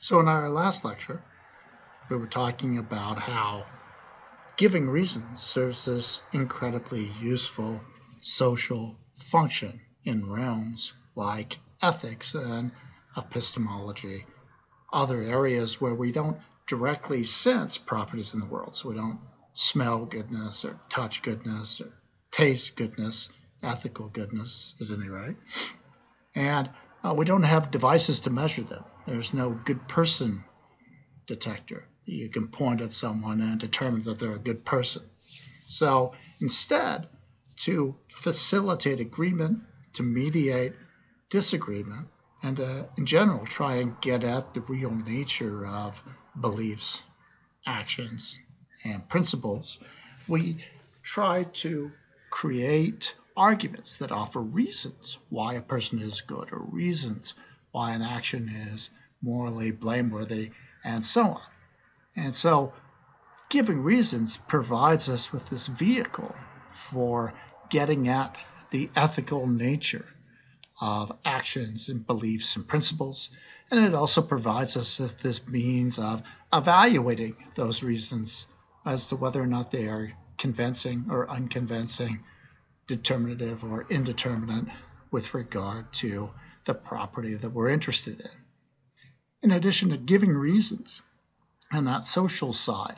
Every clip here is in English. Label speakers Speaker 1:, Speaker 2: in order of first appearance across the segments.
Speaker 1: So in our last lecture, we were talking about how giving reasons serves this incredibly useful social function in realms like ethics and epistemology, other areas where we don't directly sense properties in the world. So we don't smell goodness or touch goodness or taste goodness, ethical goodness at any rate. And we don't have devices to measure them. There's no good person detector. You can point at someone and determine that they're a good person. So instead, to facilitate agreement, to mediate disagreement, and in general try and get at the real nature of beliefs, actions, and principles, we try to create arguments that offer reasons why a person is good or reasons why an action is morally blameworthy and so on. And so giving reasons provides us with this vehicle for getting at the ethical nature of actions and beliefs and principles. And it also provides us with this means of evaluating those reasons as to whether or not they are convincing or unconvincing, determinative or indeterminate with regard to the property that we're interested in. In addition to giving reasons and that social side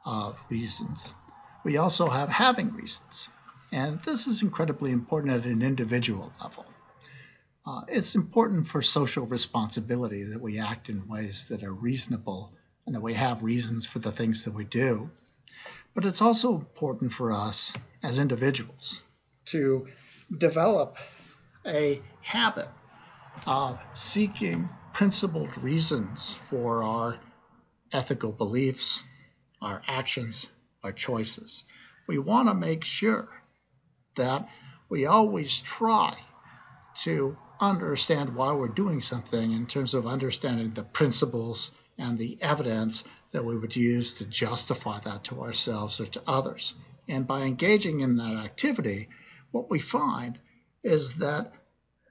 Speaker 1: of reasons, we also have having reasons. And this is incredibly important at an individual level. It's important for social responsibility that we act in ways that are reasonable and that we have reasons for the things that we do. But it's also important for us as individuals to develop a habit of seeking principled reasons for our ethical beliefs, our actions, our choices. We want to make sure that we always try to understand why we're doing something in terms of understanding the principles and the evidence that we would use to justify that to ourselves or to others. And by engaging in that activity, what we find is that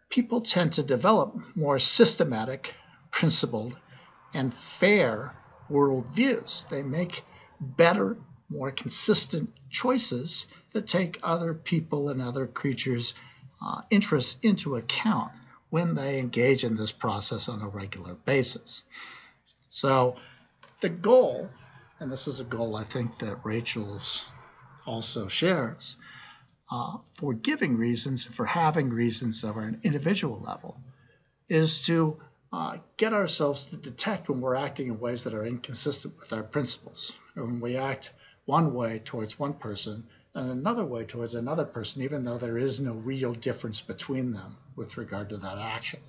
Speaker 1: people tend to develop more systematic, principled, and fair worldviews. They make better, more consistent choices that take other people and other creatures' interests into account when they engage in this process on a regular basis. So the goal, and this is a goal I think that Rachel's also shares, for giving reasons and for having reasons of an individual level, is to get ourselves to detect when we're acting in ways that are inconsistent with our principles, or when we act one way towards one person and another way towards another person, even though there is no real difference between them with regard to that action.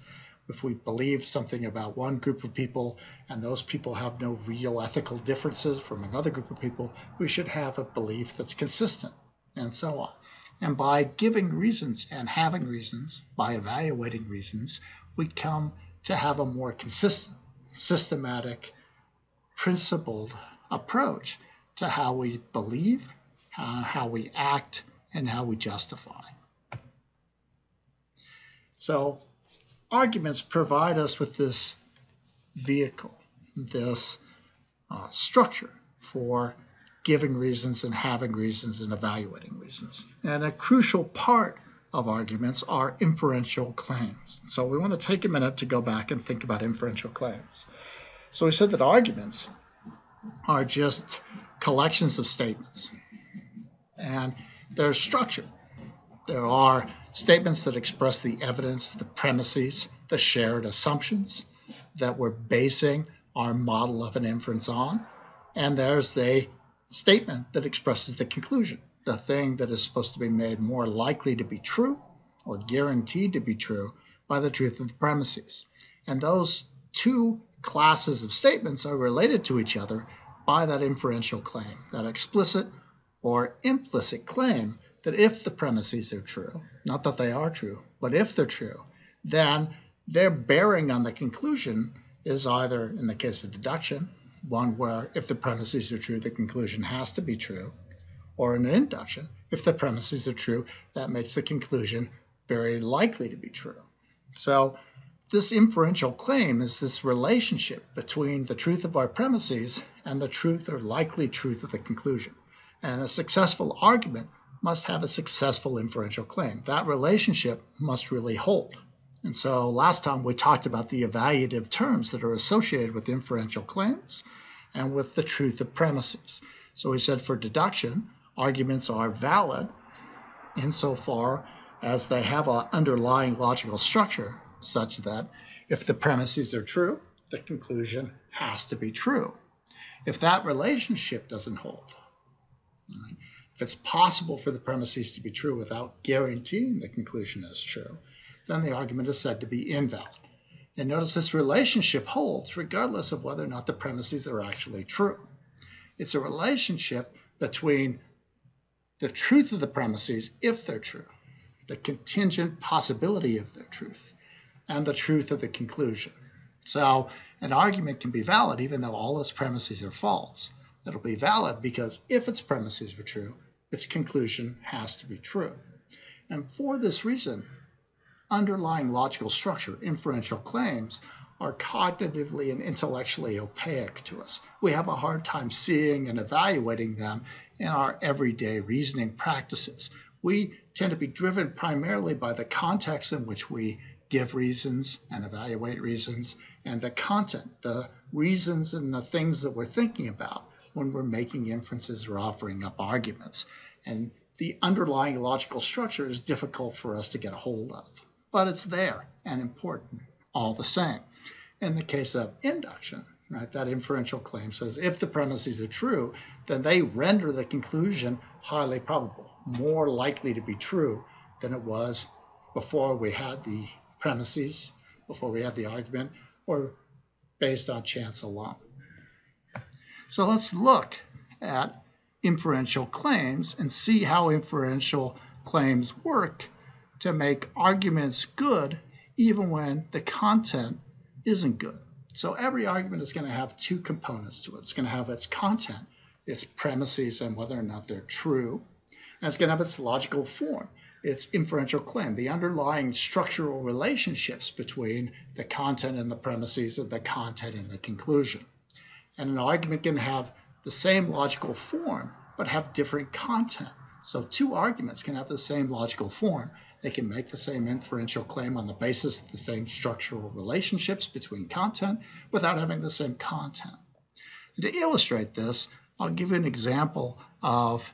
Speaker 1: If we believe something about one group of people and those people have no real ethical differences from another group of people, we should have a belief that's consistent, and so on. And by giving reasons and having reasons, by evaluating reasons, we come to have a more consistent, systematic, principled approach to how we believe, how we act, and how we justify. So arguments provide us with this vehicle, this structure for giving reasons and having reasons and evaluating reasons. And a crucial part of arguments are inferential claims. So we want to take a minute to go back and think about inferential claims. So we said that arguments are just collections of statements, and they're structured. There are statements that express the evidence, the premises, the shared assumptions that we're basing our model of an inference on, and there's the statement that expresses the conclusion, the thing that is supposed to be made more likely to be true or guaranteed to be true by the truth of the premises. And those two classes of statements are related to each other by that inferential claim, that explicit or implicit claim that if the premises are true, not that they are true, but if they're true, then their bearing on the conclusion is either, in the case of deduction, one where if the premises are true, the conclusion has to be true, or in an induction, if the premises are true, that makes the conclusion very likely to be true. So this inferential claim is this relationship between the truth of our premises and the truth or likely truth of the conclusion. And a successful argument must have a successful inferential claim. That relationship must really hold. And so last time we talked about the evaluative terms that are associated with inferential claims and with the truth of premises. So we said for deduction, arguments are valid insofar as they have an underlying logical structure such that if the premises are true, the conclusion has to be true. If that relationship doesn't hold, right, if it's possible for the premises to be true without guaranteeing the conclusion is true, then the argument is said to be invalid. And notice this relationship holds regardless of whether or not the premises are actually true. It's a relationship between the truth of the premises, if they're true, the contingent possibility of their truth, and the truth of the conclusion. So an argument can be valid even though all its premises are false. It'll be valid because if its premises were true, its conclusion has to be true. And for this reason, underlying logical structure, inferential claims, are cognitively and intellectually opaque to us. We have a hard time seeing and evaluating them in our everyday reasoning practices. We tend to be driven primarily by the context in which we give reasons and evaluate reasons, and the content, the reasons and the things that we're thinking about when we're making inferences or offering up arguments. And the underlying logical structure is difficult for us to get a hold of, but it's there and important all the same. In the case of induction, right, that inferential claim says if the premises are true, then they render the conclusion highly probable, more likely to be true than it was before we had the premises, before we had the argument, or based on chance alone. So let's look at inferential claims and see how inferential claims work to make arguments good even when the content isn't good. So every argument is going to have two components to it. It's going to have its content, its premises and whether or not they're true, and it's going to have its logical form, its inferential claim, the underlying structural relationships between the content and the premises and the content and the conclusion. And an argument can have the same logical form but have different content. So two arguments can have the same logical form. They can make the same inferential claim on the basis of the same structural relationships between content without having the same content. And to illustrate this, I'll give you an example of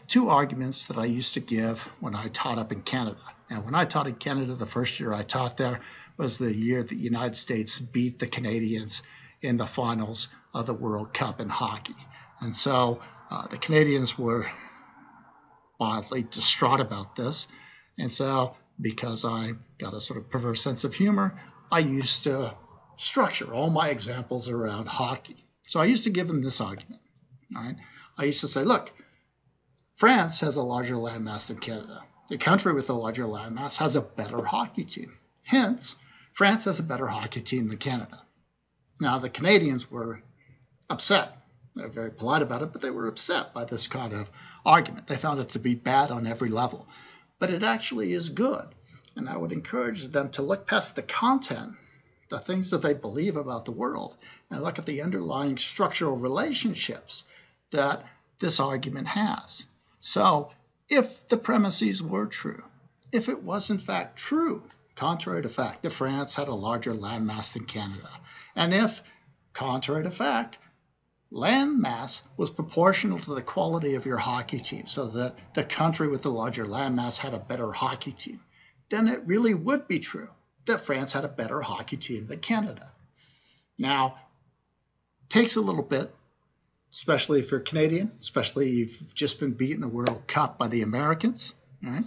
Speaker 1: two arguments that I used to give when I taught up in Canada. And when I taught in Canada, the first year I taught there was the year the United States beat the Canadians in the finals of the World Cup in hockey. And so the Canadians were wildly distraught about this. And so because I got a sort of perverse sense of humor, I used to structure all my examples around hockey. So I used to give them this argument. All right? I used to say, look, France has a larger landmass than Canada. The country with a larger landmass has a better hockey team. Hence, France has a better hockey team than Canada. Now, the Canadians were upset. They're very polite about it, but they were upset by this kind of argument. They found it to be bad on every level. But it actually is good. And I would encourage them to look past the content, the things that they believe about the world, and look at the underlying structural relationships that this argument has. So if the premises were true, if it was in fact true, contrary to fact, that France had a larger landmass than Canada, and if, contrary to fact, land mass was proportional to the quality of your hockey team, so that the country with the larger landmass had a better hockey team, then it really would be true that France had a better hockey team than Canada. Now, it takes a little bit, especially if you're Canadian, especially if you've just been beaten the World Cup by the Americans. Right?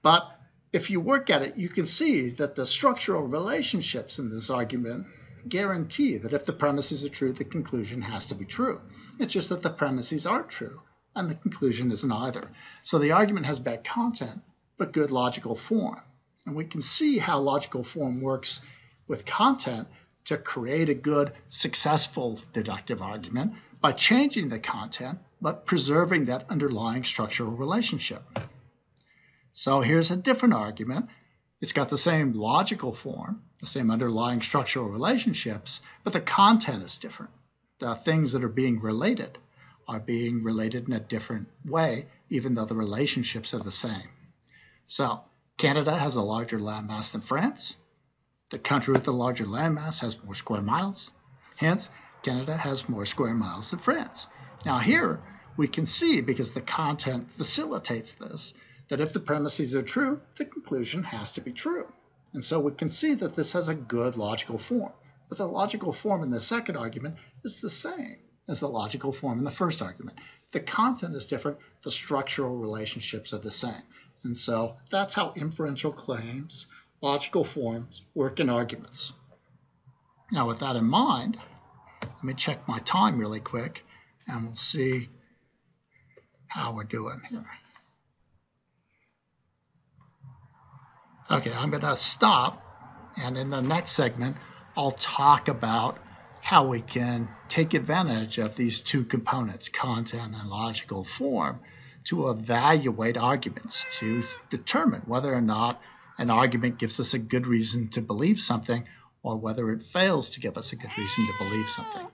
Speaker 1: But if you work at it, you can see that the structural relationships in this argument guarantee that if the premises are true, the conclusion has to be true. It's just that the premises aren't true, and the conclusion isn't either. So the argument has bad content, but good logical form. And we can see how logical form works with content to create a good, successful deductive argument by changing the content, but preserving that underlying structural relationship. So here's a different argument It's got the same logical form, the same underlying structural relationships, but the content is different. The things that are being related in a different way, even though the relationships are the same. So Canada has a larger landmass than France. The country with the larger landmass has more square miles. Hence, Canada has more square miles than France. Now here, we can see, because the content facilitates this, that if the premises are true, the conclusion has to be true. And so we can see that this has a good logical form. But the logical form in the second argument is the same as the logical form in the first argument. The content is different, the structural relationships are the same. And so that's how inferential claims, logical forms, work in arguments. Now with that in mind, let me check my time really quick, and we'll see how we're doing here. Okay, I'm going to stop, and in the next segment, I'll talk about how we can take advantage of these two components, content and logical form, to evaluate arguments, to determine whether or not an argument gives us a good reason to believe something, or whether it fails to give us a good reason to believe something.